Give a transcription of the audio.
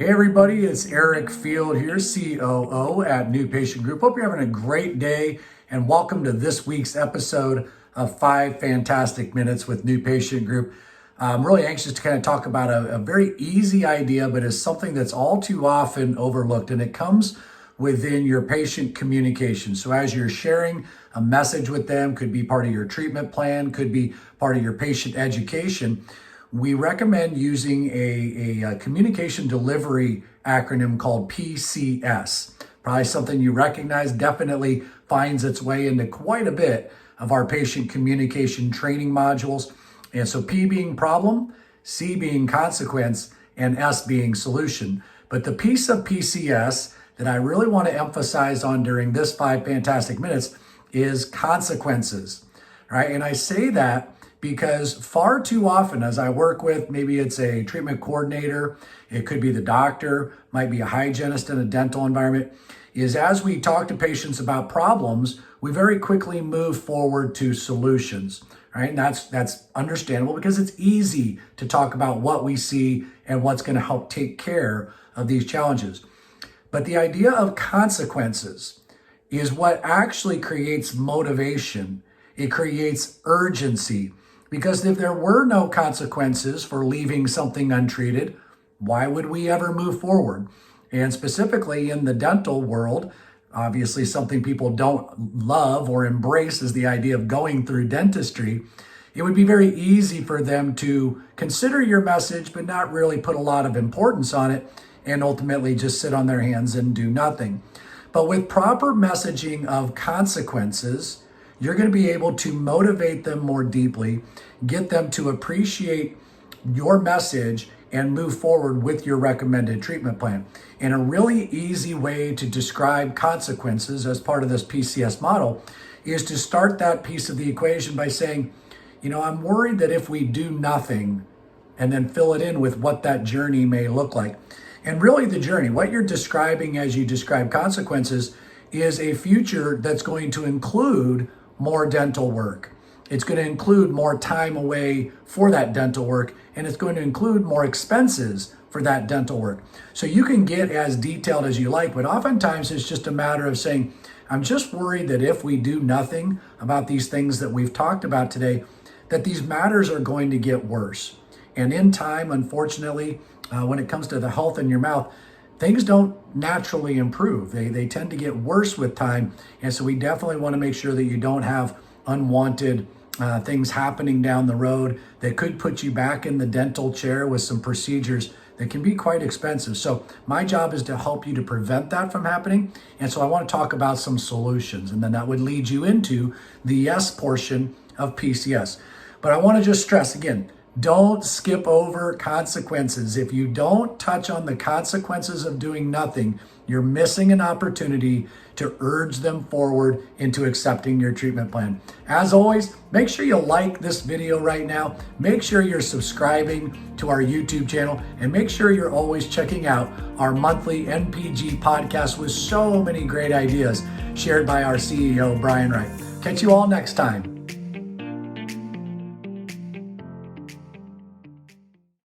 Hey everybody, it's Eric Field here, COO at New Patient Group. Hope you're having a great day and welcome to this week's episode of 5 Fantastic Minutes with New Patient Group. I'm really anxious to kind of talk about a very easy idea, but it's something that's all too often overlooked, and it comes within your patient communication. So as you're sharing a message with them, could be part of your treatment plan, could be part of your patient education, we recommend using a communication delivery acronym called PCS. Probably something you recognize, definitely finds its way into quite a bit of our patient communication training modules. And so P being problem, C being consequence, and S being solution. But the piece of PCS that I really want to emphasize on during this 5 Fantastic Minutes is consequences, right? And I say that because far too often as I work with, maybe it's a treatment coordinator, it could be the doctor, might be a hygienist in a dental environment, is as we talk to patients about problems, we very quickly move forward to solutions, right? And that's understandable because it's easy to talk about what we see and what's going to help take care of these challenges. But the idea of consequences is what actually creates motivation. It creates urgency. Because if there were no consequences for leaving something untreated, why would we ever move forward? And specifically in the dental world, obviously something people don't love or embrace is the idea of going through dentistry. It would be very easy for them to consider your message, but not really put a lot of importance on it and ultimately just sit on their hands and do nothing. But with proper messaging of consequences, you're going to be able to motivate them more deeply, get them to appreciate your message and move forward with your recommended treatment plan. And a really easy way to describe consequences as part of this PCS model is to start that piece of the equation by saying, I'm worried that if we do nothing, and then fill it in with what that journey may look like. And really the journey, what you're describing as you describe consequences, is a future that's going to include more dental work. It's going to include more time away for that dental work, and it's going to include more expenses for that dental work. So you can get as detailed as you like, but oftentimes it's just a matter of saying, I'm just worried that if we do nothing about these things that we've talked about today, that these matters are going to get worse. And in time, unfortunately, when it comes to the health in your mouth, things don't naturally improve. They tend to get worse with time. And so we definitely want to make sure that you don't have unwanted things happening down the road that could put you back in the dental chair with some procedures that can be quite expensive. So my job is to help you to prevent that from happening. And so I want to talk about some solutions, and then that would lead you into the yes portion of PCS. But I want to just stress again, don't skip over consequences. If you don't touch on the consequences of doing nothing, you're missing an opportunity to urge them forward into accepting your treatment plan. As always, make sure you like this video right now. Make sure you're subscribing to our YouTube channel, and make sure you're always checking out our monthly NPG podcast with so many great ideas shared by our CEO, Brian Wright. Catch you all next time.